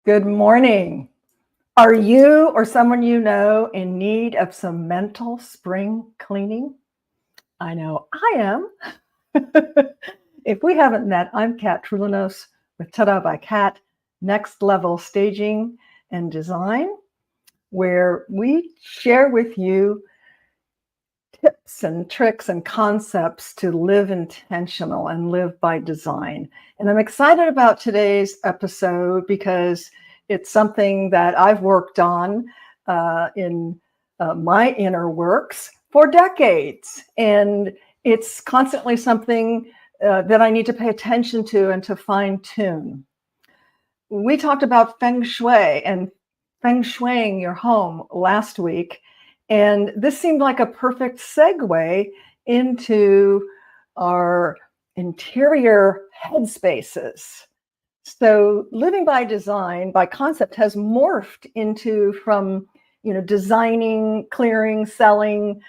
Good morning. Are you or someone you know in need of some mental spring cleaning? I know I am. If we haven't met, I'm Kat Trulinos with Ta-Da by Kat, Next Level Staging and Design, where we share with you tips and tricks and concepts to live intentional and live by design. And I'm excited about today's episode because it's something that I've worked on in my inner works for decades. And it's constantly something that I need to pay attention to and to fine tune. We talked about feng shui and feng shuiing your home last week. And this seemed like a perfect segue into our interior headspaces. So living by design, by concept, has morphed into from, designing, clearing, selling,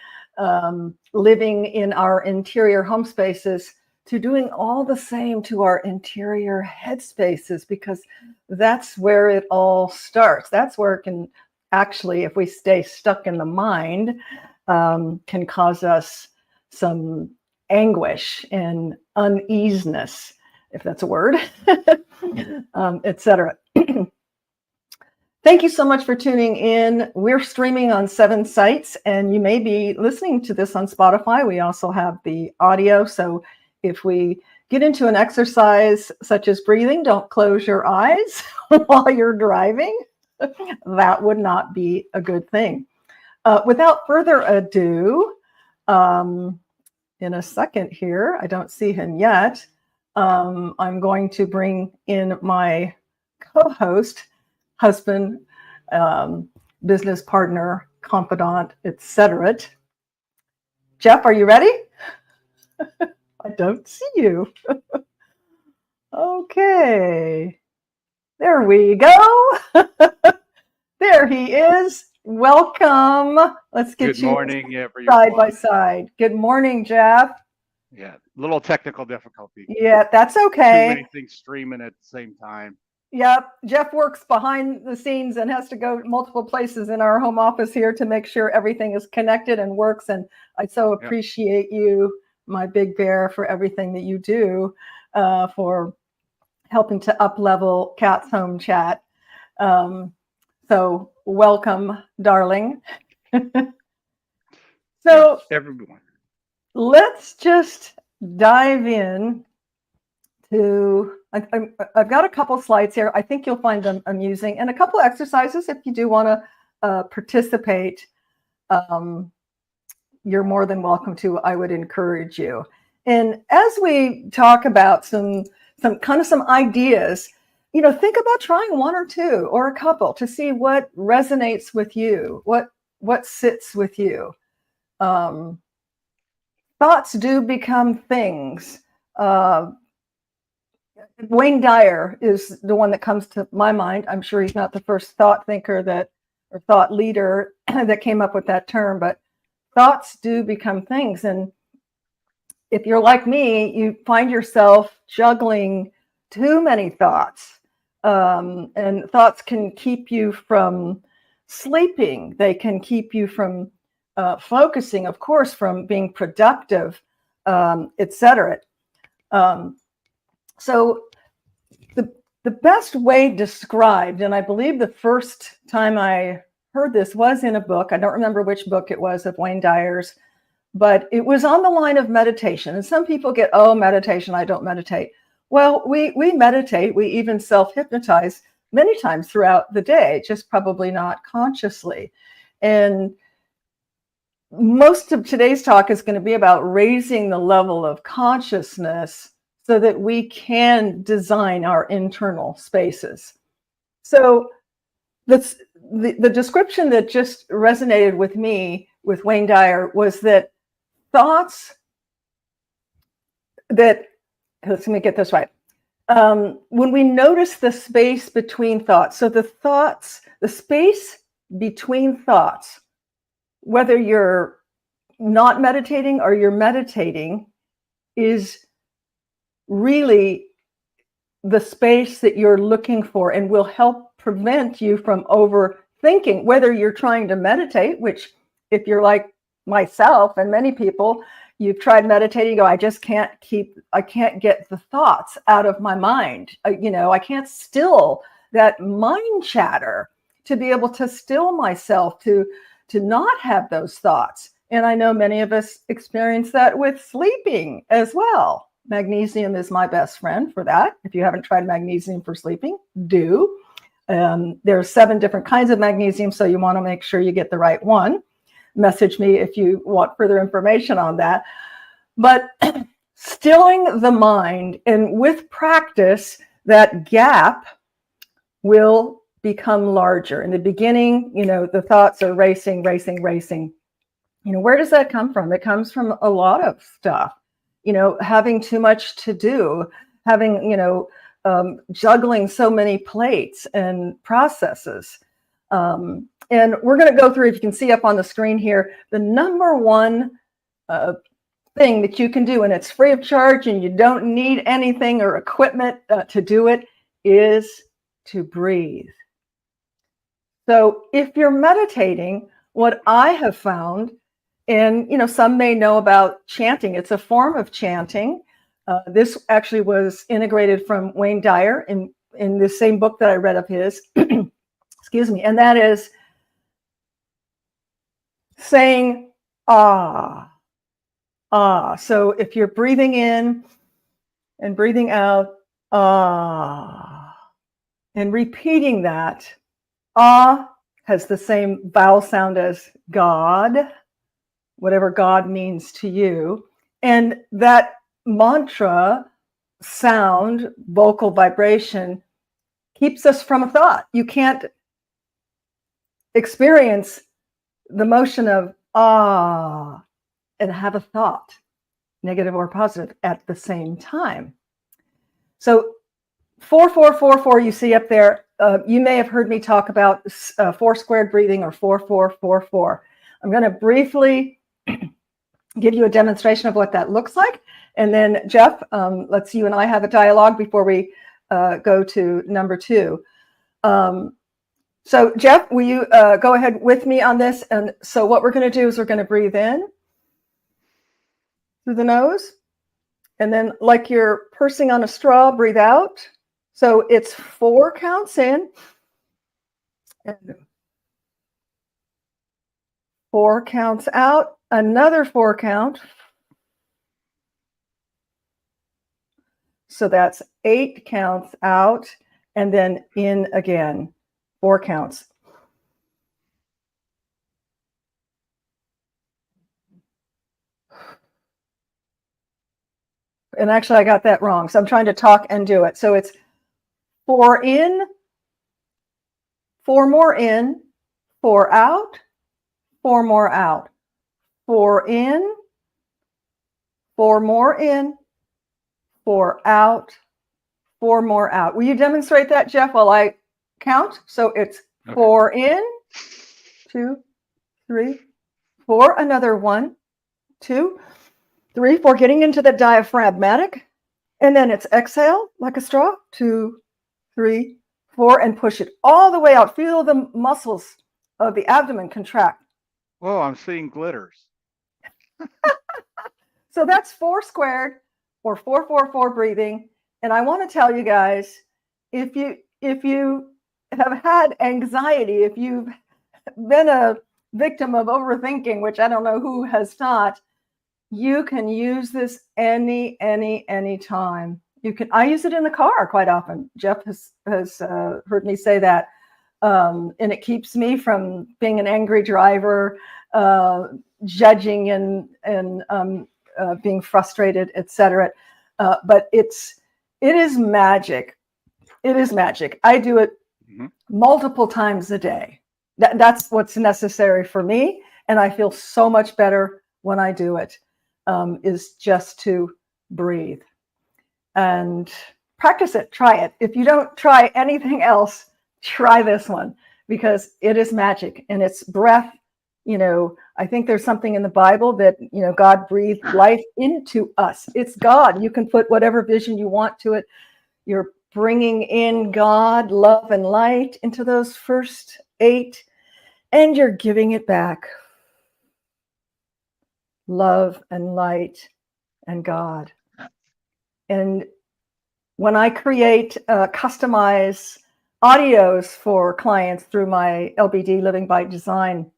living in our interior home spaces to doing all the same to our interior headspaces, because that's where it all starts. That's where it can actually, if we stay stuck in the mind, can cause us some anguish and uneasiness, if that's a word, etc. Thank you so much for tuning in. We're streaming on 7 sites, and you may be listening to this on Spotify. We also have the audio. So if we get into an exercise such as breathing, don't close your eyes while you're driving. That would not be a good thing. Without further ado, in a second here, I don't see him yet. I'm going to bring in my co-host, husband, business partner, confidant, etc. Jeff, are you ready? I don't see you. Okay. There we go. There he is. Welcome. Let's get Good morning, everyone. side by side. Good morning, Jeff. Yeah, little technical difficulty. Yeah, that's Too okay. many things streaming at the same time. Yep. Jeff works behind the scenes and has to go multiple places in our home office here to make sure everything is connected and works. And I so appreciate you, my big bear, for everything that you do for helping to up-level Kat's home chat. So welcome, darling. So everyone, let's just dive in to, I've got a couple slides here. I think you'll find them amusing, and a couple exercises if you do want to participate. You're more than welcome to. I would encourage you. And as we talk about some ideas, think about trying one or two or a couple to see what resonates with you, what sits with you. Thoughts do become things. Wayne Dyer is the one that comes to my mind. I'm sure he's not the first thought thinker or thought leader that came up with that term, but thoughts do become things. And if you're like me, you find yourself juggling too many thoughts. And thoughts can keep you from sleeping. They can keep you from focusing, of course, from being productive, etc. So the best way described, and I believe the first time I heard this was in a book. I don't remember which book it was of Wayne Dyer's, but it was on the line of meditation. And some people get, oh, meditation, I don't meditate. Well, we meditate, we even self-hypnotize many times throughout the day, just probably not consciously. And most of today's talk is going to be about raising the level of consciousness so that we can design our internal spaces. So the description that just resonated with me with Wayne Dyer was that thoughts that, let me get this right. When we notice the space between thoughts, so the space between thoughts, whether you're not meditating or you're meditating, is really the space that you're looking for and will help prevent you from overthinking, whether you're trying to meditate, which if you're like myself and many people, you've tried meditating, you go, I can't get the thoughts out of my mind. I can't still that mind chatter, to be able to still myself, to not have those thoughts. And I know many of us experience that with sleeping as well. Magnesium is my best friend for that. If you haven't tried magnesium for sleeping, do. There are 7 different kinds of magnesium, so you want to make sure you get the right one. Message me if you want further information on that. But stilling the mind, and with practice, that gap will become larger. In the beginning, the thoughts are racing. Where does that come from? It comes from a lot of stuff. Having too much to do, having, juggling so many plates and processes. And we're going to go through, if you can see up on the screen here, the number one thing that you can do, and it's free of charge and you don't need anything or equipment to do it, is to breathe. So if you're meditating, what I have found, and some may know about chanting, it's a form of chanting. This actually was integrated from Wayne Dyer in the same book that I read of his, excuse me, and that is saying ah, ah. So if you're breathing in and breathing out, ah, and repeating that, ah has the same vowel sound as God, whatever God means to you. And that mantra sound, vocal vibration, keeps us from a thought. You can't experience the motion of ah and have a thought, negative or positive, at the same time. So 4-4-4-4 you see up there. You may have heard me talk about 4 squared breathing, or 4-4-4-4. I'm going to briefly give you a demonstration of what that looks like. And then Jeff, let's you and I have a dialogue before we go to number 2. So Jeff, will you go ahead with me on this? And so what we're going to do is we're going to breathe in through the nose. And then, like you're pursing on a straw, breathe out. So it's 4 counts in and 4 counts out, another 4 count. So that's 8 counts out, and then in again, 4 counts. And actually, I got that wrong. So I'm trying to talk and do it. So it's 4 in, 4 more in, 4 out, 4 more out, 4 in, 4 more in, 4 out, 4 more out. Will you demonstrate that, Jeff, while I count? So it's 4 in, 2, 3, 4, another 1, 2, 3, 4, getting into the diaphragmatic. And then it's exhale like a straw, 2, 3, 4, and push it all the way out. Feel the muscles of the abdomen contract. Whoa, I'm seeing glitters. So that's 4 squared, or 4-4-4 breathing. And I want to tell you guys, if you have had anxiety, if you've been a victim of overthinking, which I don't know who has not, you can use this any time. I use it in the car quite often. Jeff has heard me say that. And it keeps me from being an angry driver, judging and being frustrated, etc. But it is magic. It is magic. I do it multiple times a day. That's what's necessary for me. And I feel so much better when I do it, is just to breathe and practice it. Try it. If you don't try anything else, try this one, because it is magic, and it's breath. I think there's something in the Bible that, God breathed life into us. It's God. You can put whatever vision you want to it. Your bringing in God, love, and light into those first 8, and you're giving it back. Love and light and God. And when I create customize audios for clients through my LBD Living by Design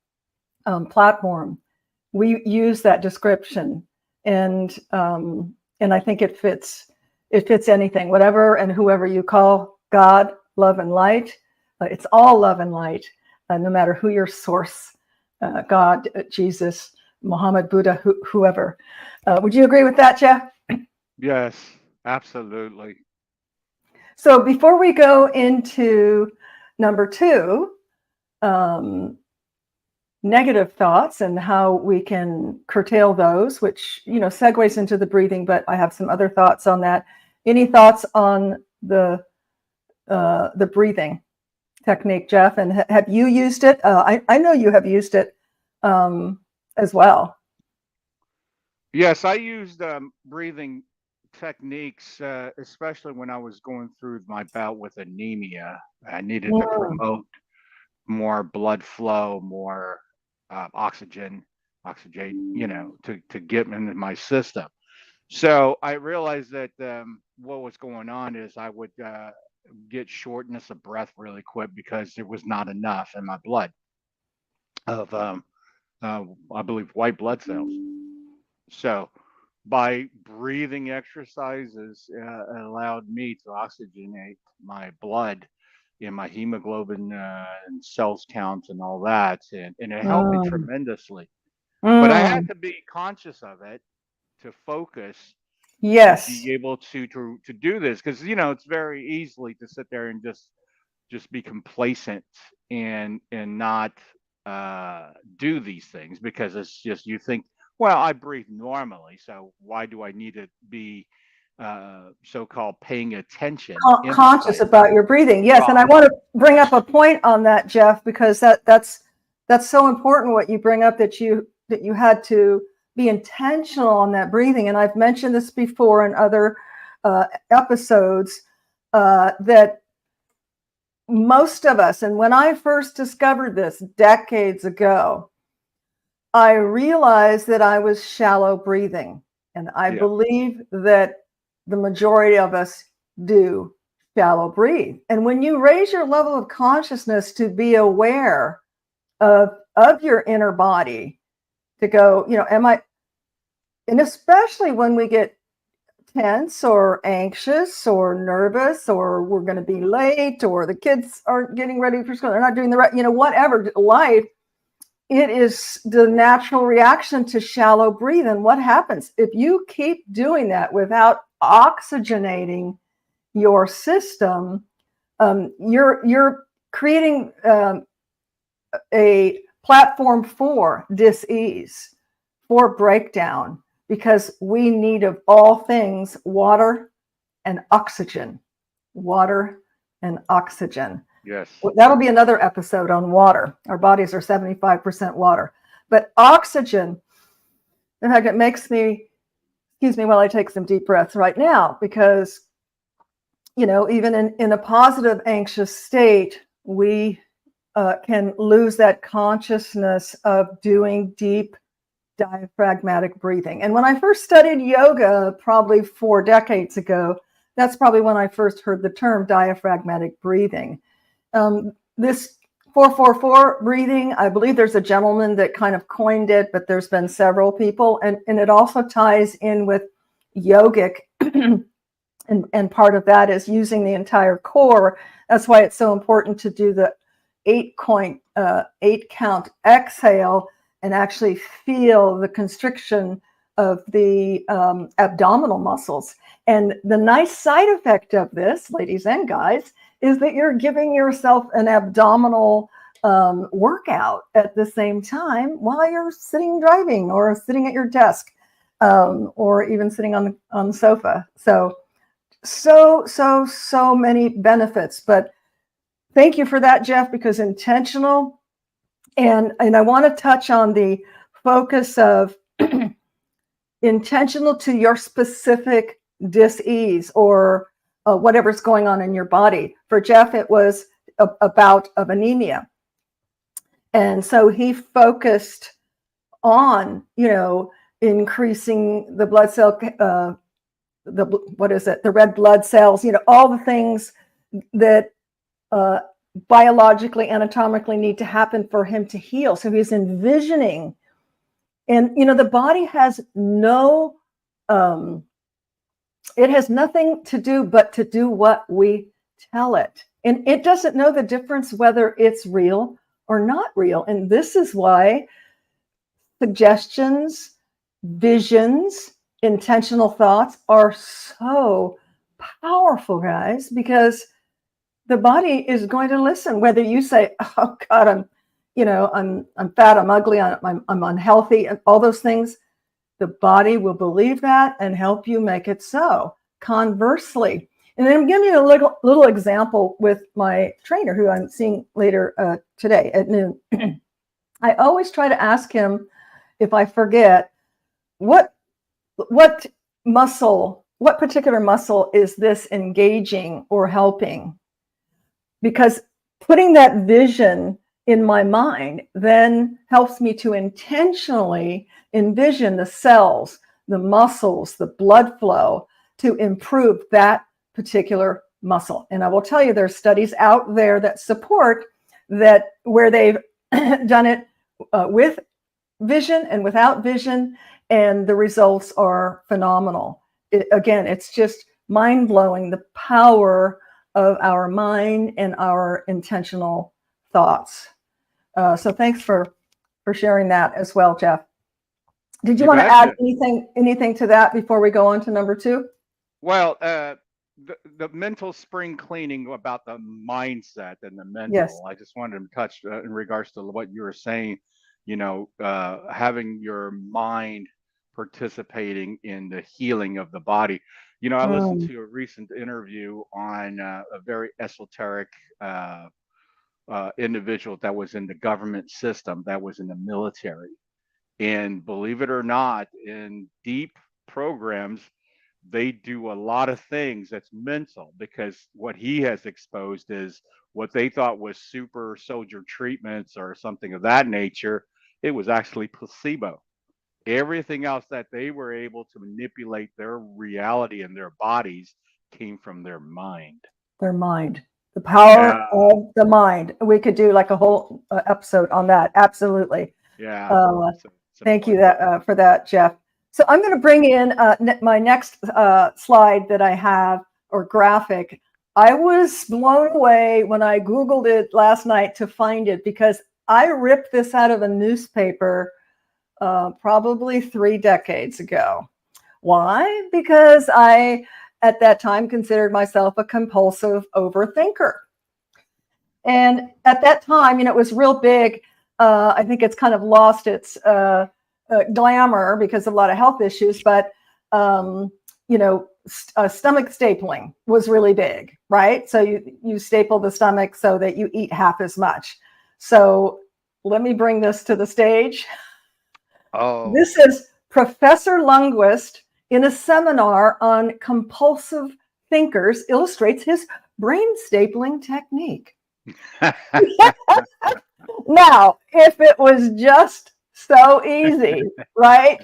platform, we use that description, and I think it fits anything, whatever and whoever you call God, love, and light. It's all love and light, no matter who your source, God, Jesus, Muhammad, Buddha, whoever. Would you agree with that, Jeff? Yes, absolutely. So before we go into number 2, negative thoughts and how we can curtail those, which, segues into the breathing, but I have some other thoughts on that. Any thoughts on the breathing technique, Jeff? And have you used it? I know you have used it as well. Yes, I used breathing techniques, especially when I was going through my bout with anemia. I needed to promote more blood flow, more oxygenate, to get into my system. So I realized that what was going on is I would get shortness of breath really quick because there was not enough in my blood of, I believe, white blood cells. So by breathing exercises, it allowed me to oxygenate my blood and my hemoglobin and cells count and all that, and it helped me tremendously. But I had to be conscious of it to focus to Yes. be able to do this, because it's very easily to sit there and just be complacent and not do these things, because it's just, you think, well, I breathe normally, so why do I need to be so-called paying attention, Conscious emphasizing? about your breathing. Yes, and I Right. want to bring up a point on that, Jeff, because that's so important what you bring up, that you had to be intentional on that breathing. And I've mentioned this before in other episodes, that most of us, and when I first discovered this decades ago, I realized that I was shallow breathing. And I Yeah. believe that the majority of us do shallow breathe. And when you raise your level of consciousness to be aware of your inner body, to go, and especially when we get tense or anxious or nervous, or we're going to be late, or the kids aren't getting ready for school, they're not doing the right, whatever, life, it is the natural reaction to shallow breathe. And what happens if you keep doing that without oxygenating your system? You're creating a platform for dis-ease, for breakdown, because we need, of all things, water and oxygen. Water and oxygen. Yes. That'll be another episode on water. Our bodies are 75% water. But oxygen, in fact, it makes me, excuse me while I take some deep breaths right now, because, even in a positive, anxious state, we can lose that consciousness of doing deep diaphragmatic breathing. And when I first studied yoga, probably 4 decades ago, that's probably when I first heard the term diaphragmatic breathing. This 4-4-4 breathing, I believe there's a gentleman that kind of coined it, but there's been several people, and it also ties in with yogic, and part of that is using the entire core. That's why it's so important to do the 8 count exhale and actually feel the constriction of the abdominal muscles. And the nice side effect of this, ladies and guys, is that you're giving yourself an abdominal workout at the same time while you're sitting driving, or sitting at your desk, or even sitting on the sofa. So many benefits. But thank you for that, Jeff, because intentional. And I want to touch on the focus of intentional to your specific dis-ease, or whatever's going on in your body. For Jeff, it was a bout of anemia. And so he focused on, increasing the blood cell, the red blood cells, all the things that biologically, anatomically need to happen for him to heal. So he's envisioning, and the body has it has nothing to do but to do what we tell it. And it doesn't know the difference whether it's real or not real. And this is why suggestions, visions, intentional thoughts are so powerful, guys, because the body is going to listen. Whether you say, "Oh God, I'm fat, I'm ugly, I'm unhealthy," and all those things, the body will believe that and help you make it so. Conversely, and then I'm giving you a little example with my trainer, who I'm seeing later today at noon. I always try to ask him, if I forget, what particular muscle is this engaging or helping? Because putting that vision in my mind then helps me to intentionally envision the cells, the muscles, the blood flow to improve that particular muscle. And I will tell you, there's studies out there that support that, where they've done it with vision and without vision, and the results are phenomenal. Again, it's just mind-blowing, the power of our mind and our intentional thoughts. So thanks for sharing that as well, Jeff. Did you want to add anything to that before we go on to number 2? Well, the mental spring cleaning about the mindset and the mental. Yes. I just wanted to touch in regards to what you were saying. Having your mind participating in the healing of the body. I listened to a recent interview on a very esoteric individual that was in the government system, that was in the military. And believe it or not, in deep programs, they do a lot of things that's mental, because what he has exposed is what they thought was super soldier treatments or something of that nature. It was actually placebo. Everything else that they were able to manipulate their reality and their bodies came from their mind. Their mind. The power of the mind. We could do like a whole episode on that. Absolutely. Yeah. Thank you for that, Jeff. So I'm going to bring in my next slide that I have, or graphic. I was blown away when I Googled it last night to find it, because I ripped this out of a newspaper probably 3 decades ago. Why? Because I, at that time, considered myself a compulsive overthinker. And at that time, it was real big. I think it's kind of lost its glamour because of a lot of health issues, but stomach stapling was really big, right? So you staple the stomach so that you eat half as much. So let me bring this to the stage. Oh. This is Professor Lundquist in a seminar on compulsive thinkers illustrates his brain stapling technique. Now, if it was just so easy, right,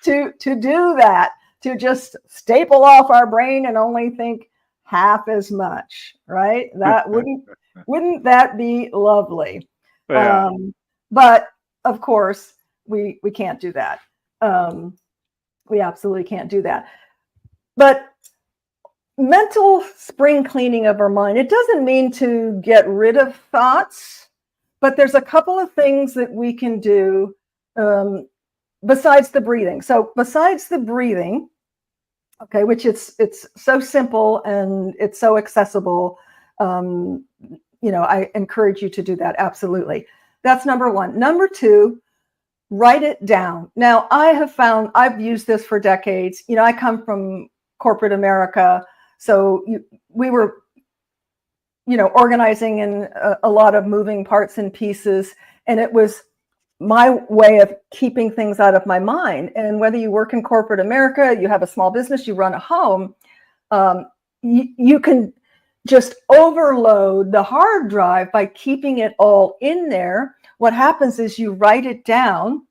to do that, to just staple off our brain and only think half as much, right? That wouldn't that be lovely? Yeah. But of course, we can't do that. We absolutely can't do that. But mental spring cleaning of our mind, it doesn't mean to get rid of thoughts, but there's a couple of things that we can do besides the breathing. So besides the breathing, okay, which it's so simple and it's so accessible, I encourage you to do that. Absolutely. That's number 1. Number 2, write it down. Now, I've used this for decades. I come from corporate America, so we were, organizing in a lot of moving parts and pieces, and it was my way of keeping things out of my mind. And whether you work in corporate America, you have a small business, you run a home, you can just overload the hard drive by keeping it all in there. What happens is you write it down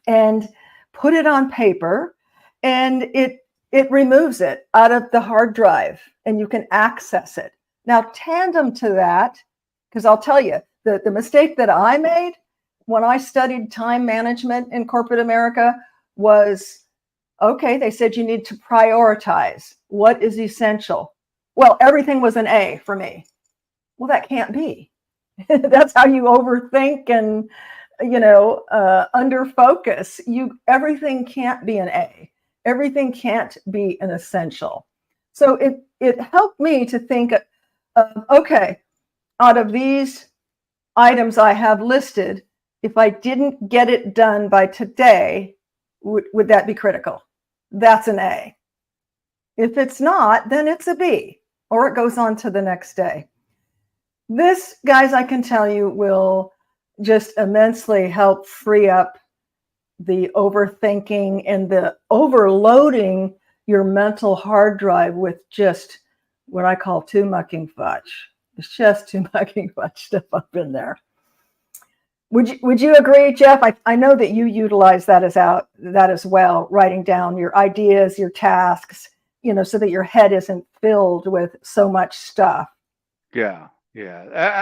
and put it on paper, and it removes it out of the hard drive and you can access it. Now, tandem to that, because I'll tell you, the mistake that I made when I studied time management in corporate America was, okay, they said you need to prioritize what is essential. Well, everything was an A for me. Well, that can't be. That's how you overthink and, under focus. Everything can't be an A. Everything can't be an essential. So it helped me to think of, okay, out of these items I have listed, if I didn't get it done by today, would that be critical? That's an A. If it's not, then it's a B, or it goes on to the next day. This, guys, I can tell you, will just immensely help free up the overthinking and the overloading your mental hard drive with just what I call too mucking fudge. It's just too mucking fudge stuff up in there. Would you agree, Jeff? I know that you utilize that as well, writing down your ideas, your tasks, so that your head isn't filled with so much stuff. Yeah.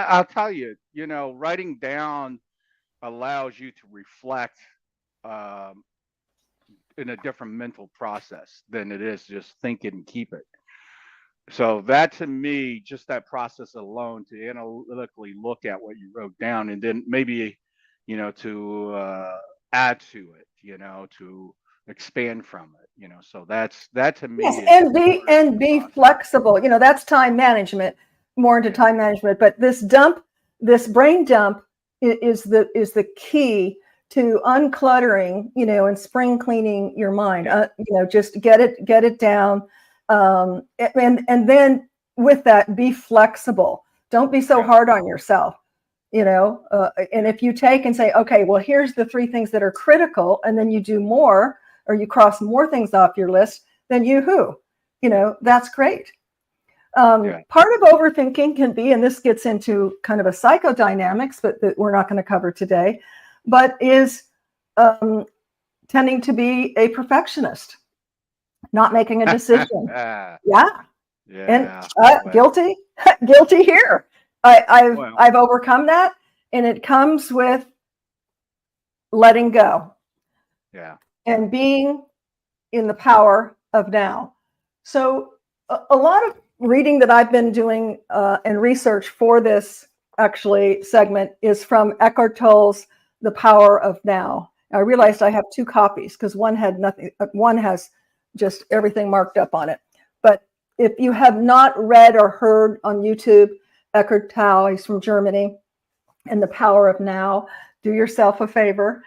I'll tell you, writing down allows you to reflect in a different mental process than it is just think it and keep it. So that, to me, just that process alone, to analytically look at what you wrote down and then maybe, to add to it, to expand from it, so that to me. Yes, and be flexible. That's time management, more into time management. But this brain dump is the key to uncluttering, and spring cleaning your mind. Just get it down. And then with that, be flexible. Don't be so hard on yourself, and if you take and say, okay, well, here's the 3 things that are critical, and then you do more, or you cross more things off your list, then that's great. Part of overthinking can be, and this gets into kind of a psychodynamics, but that we're not going to cover today, but is tending to be a perfectionist. Not making a decision. And guilty here. I've overcome that, and it comes with letting go. And being in the power of now. So a lot of reading that I've been doing and research for this actually segment is from Eckhart Tolle's The Power of Now. I realized I have 2 copies because one had nothing. One has just everything marked up on it. But if you have not read or heard on YouTube, Eckhart Tolle, he's from Germany, and The Power of Now, do yourself a favor.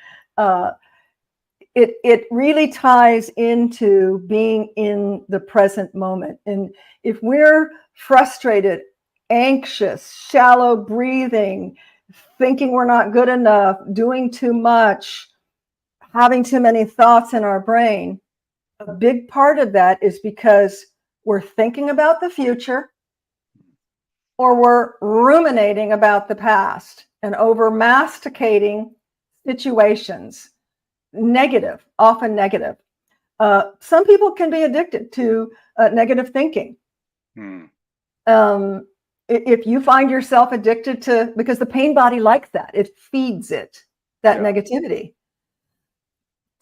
It really ties into being in the present moment. And if we're frustrated, anxious, shallow breathing, thinking we're not good enough, doing too much, having too many thoughts in our brain, a big part of that is because we're thinking about the future, or we're ruminating about the past and over masticating situations. Often negative. Some people can be addicted to negative thinking. If you find yourself addicted to, because the pain body likes that, it feeds it, that negativity.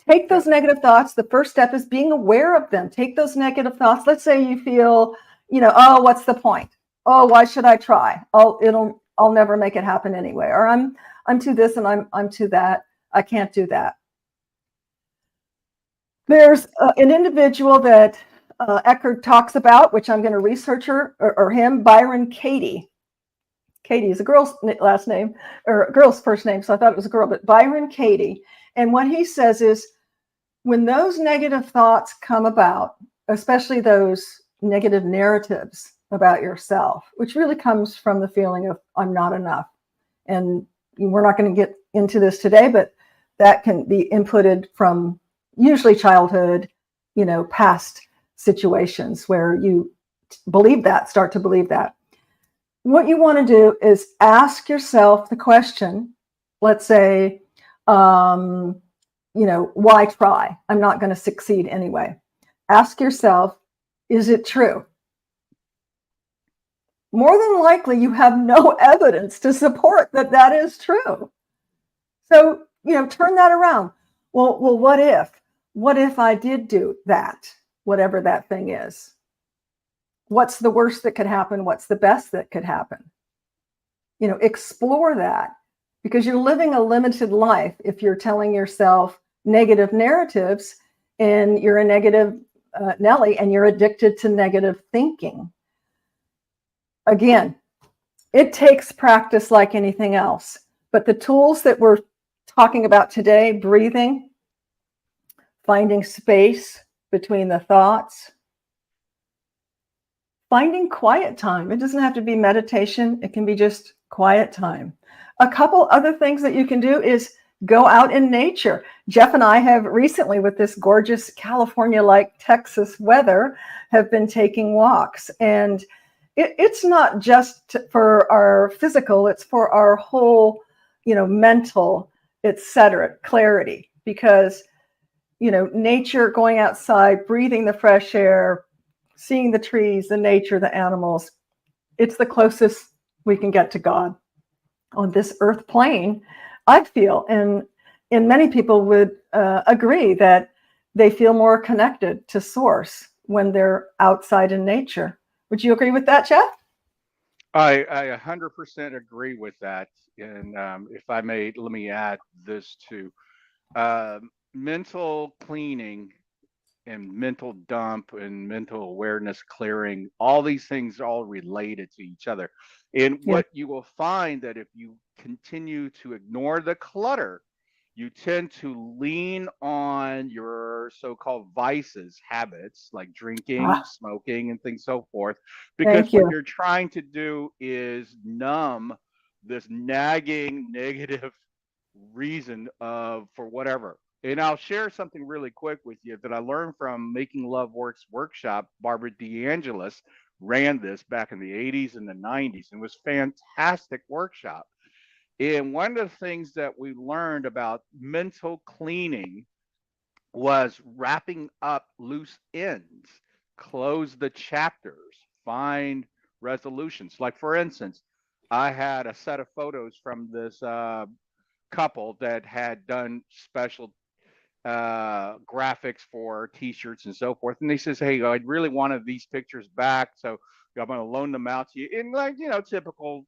Take those negative thoughts. The first step is being aware of them. Take those negative thoughts. Let's say you feel, oh, what's the point? Oh, why should I try? Oh, I'll never make it happen anyway. Or I'm to this and I'm to that. I can't do that. There's an individual that Eckhart talks about, which I'm going to research him, Byron Katie. Katie is a girl's last name, or a girl's first name, so I thought it was a girl, but Byron Katie. And what he says is, when those negative thoughts come about, especially those negative narratives about yourself, which really comes from the feeling of I'm not enough. And we're not going to get into this today, but that can be inputted from usually childhood, past situations where you believe that, start to believe that. What you want to do is ask yourself the question, let's say, why try? I'm not going to succeed anyway. Ask yourself, is it true? More than likely, you have no evidence to support that that is true. So, turn that around. Well, what if? What if I did do that, whatever that thing is? What's the worst that could happen? What's the best that could happen? Explore that, because you're living a limited life if you're telling yourself negative narratives and you're a negative Nelly and you're addicted to negative thinking. Again, it takes practice like anything else, but the tools that we're talking about today, breathing, finding space between the thoughts, finding quiet time. It doesn't have to be meditation. It can be just quiet time. A couple other things that you can do is go out in nature. Jeff and I have recently, with this gorgeous California-like Texas weather, have been taking walks. And it's not just for our physical, it's for our whole, mental, etc., clarity. Because, nature, going outside, breathing the fresh air, seeing the trees, the nature, the animals, it's the closest we can get to God on this earth plane, I feel. And many people would agree that they feel more connected to source when they're outside in nature. Would you agree with that, Jeff? I 100% agree with that. And if I may, let me add this too. Mental cleaning and mental dump and mental awareness clearing, all these things are all related to each other. And Yeah. what you will find that if you continue to ignore the clutter, you tend to lean on your so-called vices, habits like drinking, Ah, smoking, and things so forth, because thank what you. you're trying to do is numb this nagging negative reason of for whatever. And I'll share something really quick with you that I learned from Making Love Works workshop. Barbara DeAngelis ran this back in the 80s and the 90s, and it was fantastic workshop. And one of the things that we learned about mental cleaning was wrapping up loose ends, close the chapters, find resolutions. Like, for instance, I had a set of photos from this couple that had done special graphics for t-shirts and so forth, and they says, hey, I really wanted these pictures back, so I'm going to loan them out to you. And like, typical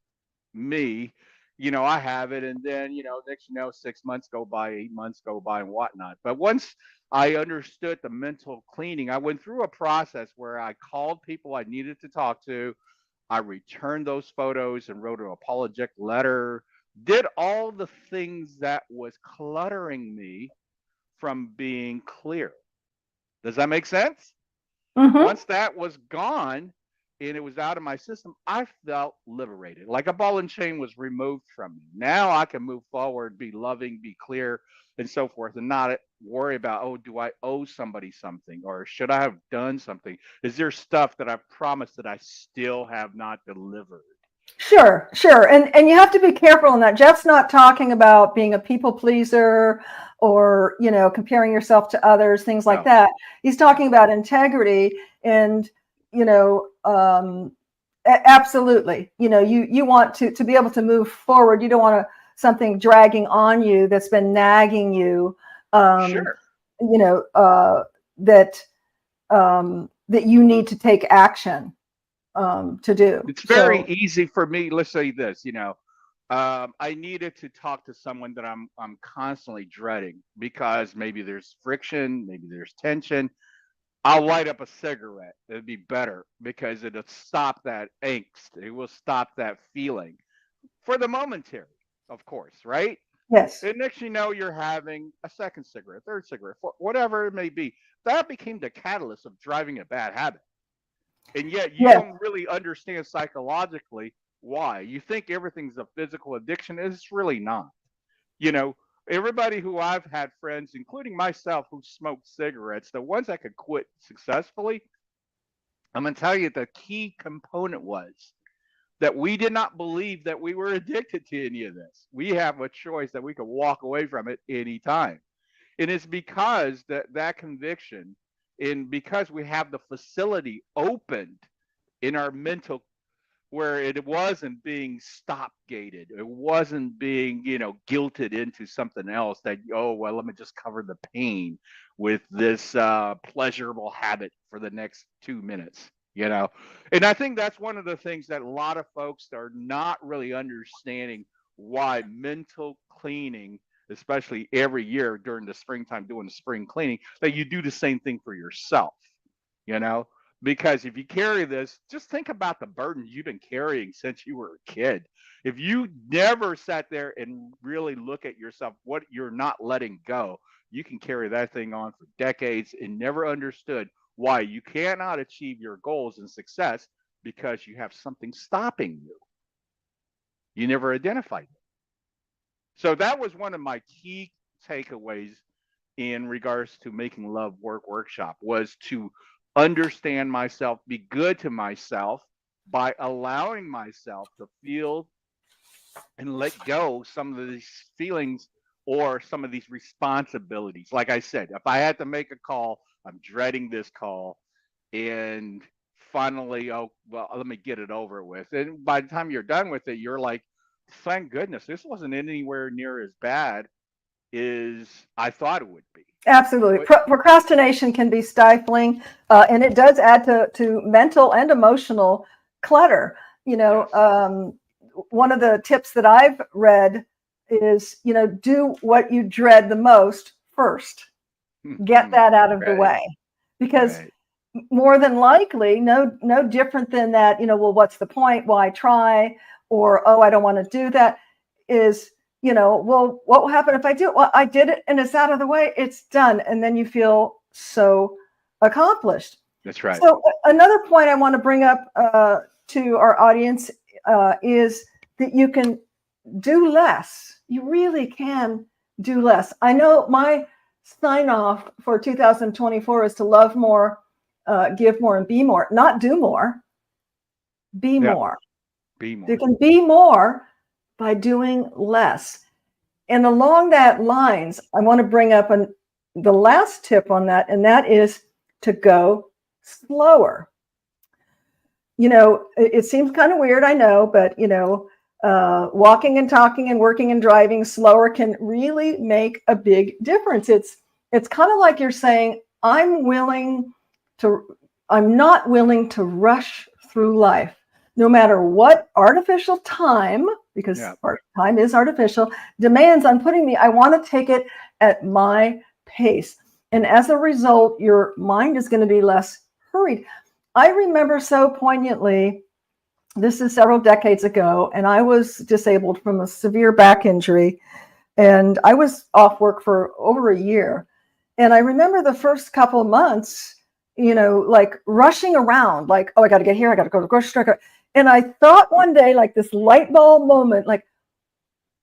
me, I have it, and then next 6 months go by, 8 months go by, and whatnot. But once I understood the mental cleaning, I went through a process where I called people I needed to talk to. I returned those photos and wrote an apologetic letter, did all the things that was cluttering me from being clear. Does that make sense? Mm-hmm. Once that was gone and it was out of my system, I felt liberated. Like a ball and chain was removed from me. Now I can move forward, be loving, be clear, and so forth, and not worry about, oh, do I owe somebody something? Or should I have done something? Is there stuff that I've promised that I still have not delivered? Sure, sure. And you have to be careful in that. Jeff's not talking about being a people pleaser or, comparing yourself to others, things like No. that. He's talking about integrity and, absolutely. You want to be able to move forward. You don't want something dragging on you that's been nagging you, Sure. that that you need to take action to do. It's very So easy for me. Let's say this, I needed to talk to someone that I'm constantly dreading because maybe there's friction, maybe there's tension. I'll light up a cigarette. It'd be better because it'll stop that angst. It will stop that feeling for the momentary, of course, right? yes, And next you know, you're having a second cigarette, third cigarette, whatever it may be. That became the catalyst of driving a bad habit. And yet you yes, don't really understand psychologically why. You think everything's a physical addiction. It's really not. You know, everybody who I've had friends, including myself, who smoked cigarettes, the ones that could quit successfully, I'm going to tell you the key component was that we did not believe that we were addicted to any of this. We have a choice that we could walk away from it anytime. And it's because that conviction, and because we have the facility opened in our mental, where it wasn't being stop gated, it wasn't being, guilted into something else, that, oh well, let me just cover the pain with this pleasurable habit for the next 2 minutes. And I think that's one of the things that a lot of folks are not really understanding, why mental cleaning, especially every year during the springtime, doing the spring cleaning, that you do the same thing for yourself. you know because if you carry this, just think about the burden you've been carrying since you were a kid. If you never sat there and really look at yourself, what you're not letting go, you can carry that thing on for decades and never understood why you cannot achieve your goals and success, because you have something stopping you. You never identified it. So that was one of my key takeaways in regards to Making Love Work workshop, was to understand myself, be good to myself by allowing myself to feel and let go some of these feelings or some of these responsibilities. Like I said, if I had to make a call, I'm dreading this call. And finally, oh, well, let me get it over with. And by the time you're done with it, you're like, thank goodness this wasn't anywhere near as bad as I thought it would be. Absolutely. But Procrastination can be stifling, and it does add to mental and emotional clutter. yes, One of the tips that I've read is, do what you dread the most first. Get that out of the right, way, because right, more than likely, no different than that, well, what's the point? Why try? Or, oh, I don't want to do that. Is, well, what will happen if I do it? Well, I did it and it's out of the way. It's done. And then you feel so accomplished. that's right. So another point I want to bring up to our audience is that you can do less. You really can do less. I know my sign off for 2024 is to love more, give more, and be more. Not do more, be Yeah, more. be more. You can be more by doing less. And along that lines, I want to bring up the last tip on that, and that is to go slower. It seems kind of weird, I know, but walking and talking and working and driving slower can really make a big difference. It's kind of like you're saying, I'm not willing to rush through life, no matter what artificial time, because Yeah, time is artificial, demands on putting me. I want to take it at my pace. And as a result, your mind is going to be less hurried. I remember so poignantly, this is several decades ago, and I was disabled from a severe back injury, and I was off work for over a year. And I remember the first couple of months, like rushing around, like, oh, I got to get here, I got to go to the grocery store. And I thought one day, like this light bulb moment, like,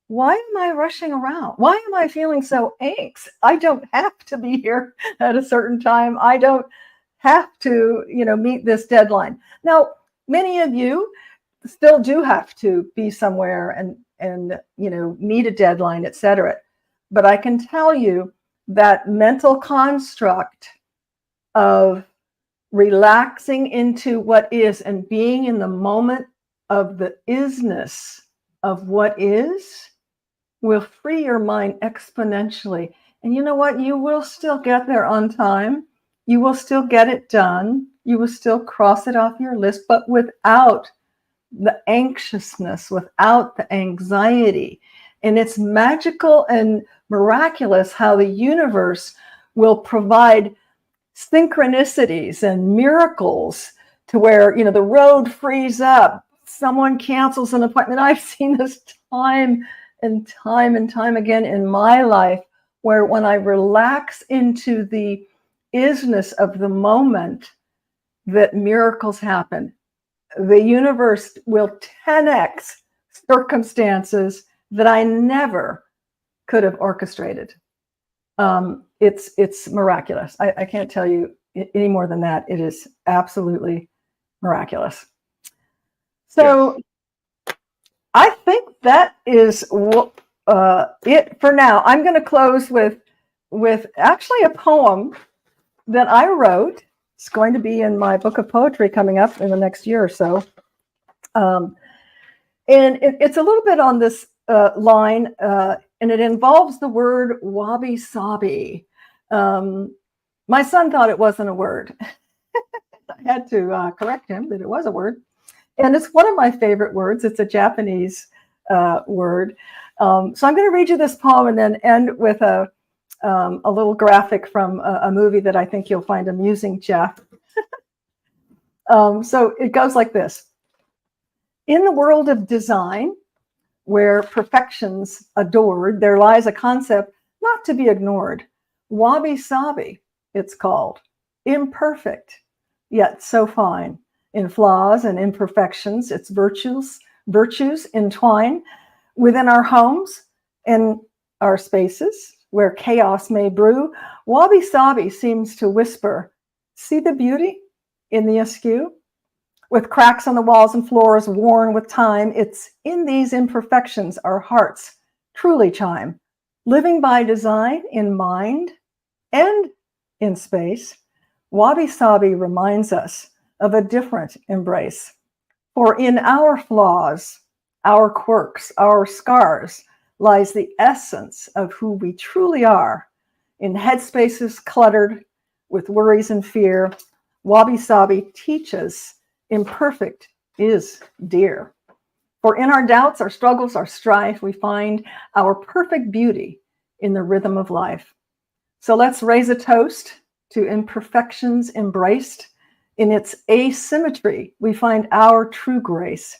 why am I rushing around? Why am I feeling so anxious? I don't have to be here at a certain time. I don't have to, meet this deadline. Now, many of you still do have to be somewhere and meet a deadline, etc. But I can tell you that mental construct of relaxing into what is and being in the moment of the isness of what is will free your mind exponentially. And you know what? You will still get there on time. You will still get it done. You will still cross it off your list, but without the anxiousness, without the anxiety. And it's magical and miraculous how the universe will provide synchronicities and miracles to where, the road frees up, someone cancels an appointment. I've seen this time and time and time again in my life, where when I relax into the isness of the moment, that miracles happen. The universe will 10x circumstances that I never could have orchestrated. It's miraculous. I can't tell you any more than that. It is absolutely miraculous. So yes. I think that is it for now. I'm going to close with actually a poem that I wrote. It's going to be in my book of poetry coming up in the next year or so. And it's a little bit on this line, and it involves the word wabi-sabi. My son thought it wasn't a word. I had to correct him that it was a word. And it's one of my favorite words. It's a Japanese word. So I'm going to read you this poem and then end with a little graphic from a movie that I think you'll find amusing, Jeff. So it goes like this. In the world of design, where perfection's adored, there lies a concept not to be ignored. Wabi-sabi, it's called. Imperfect, yet so fine. In flaws and imperfections, its virtues entwine within our homes and our spaces where chaos may brew. Wabi-sabi seems to whisper, see the beauty in the askew? With cracks on the walls and floors worn with time, it's in these imperfections our hearts truly chime. Living by design in mind and in space, wabi-sabi reminds us of a different embrace. For in our flaws, our quirks, our scars, lies the essence of who we truly are. In headspaces cluttered with worries and fear, wabi-sabi teaches imperfect is dear. For in our doubts, our struggles, our strife, we find our perfect beauty in the rhythm of life. So let's raise a toast to imperfections embraced. In its asymmetry, we find our true grace.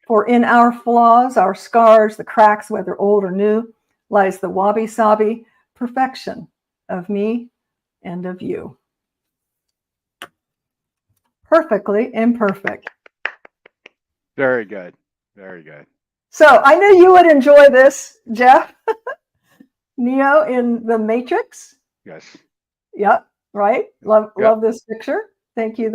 For in our flaws, our scars, the cracks, whether old or new, lies the wabi-sabi perfection of me and of you. Perfectly imperfect. Very good. Very good. So I knew you would enjoy this, Jeff. Neo in The Matrix. Yes. Yep. Right. Love this picture. Thank you.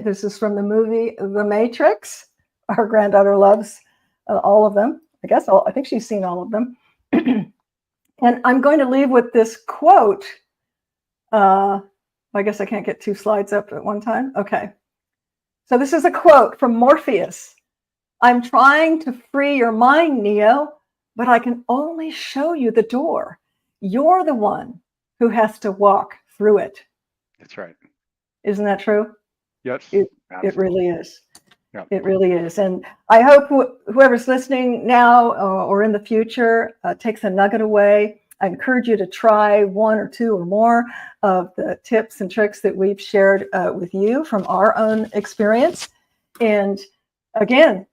This is from the movie The Matrix. Our granddaughter loves all of them. I think she's seen all of them. And I'm going to leave with this quote. I guess I can't get two slides up at one time. Okay. So this is a quote from Morpheus. I'm trying to free your mind, Neo, but I can only show you the door. You're the one who has to walk through it. That's right. Isn't that true? Yes. It really is. Yep. It really is. And I hope whoever's listening now or in the future takes a nugget away. I encourage you to try one or two or more of the tips and tricks that we've shared with you from our own experience. And again,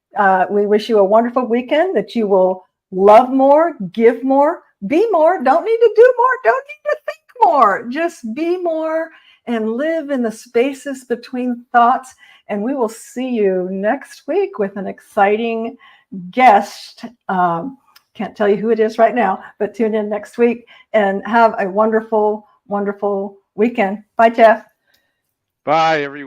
we wish you a wonderful weekend, that you will love more, give more, be more. Don't need to do more. Don't need to think more. Just be more and live in the spaces between thoughts. And we will see you next week with an exciting guest. Can't tell you who it is right now, but tune in next week and have a wonderful, wonderful weekend. Bye, Jeff. Bye, everyone.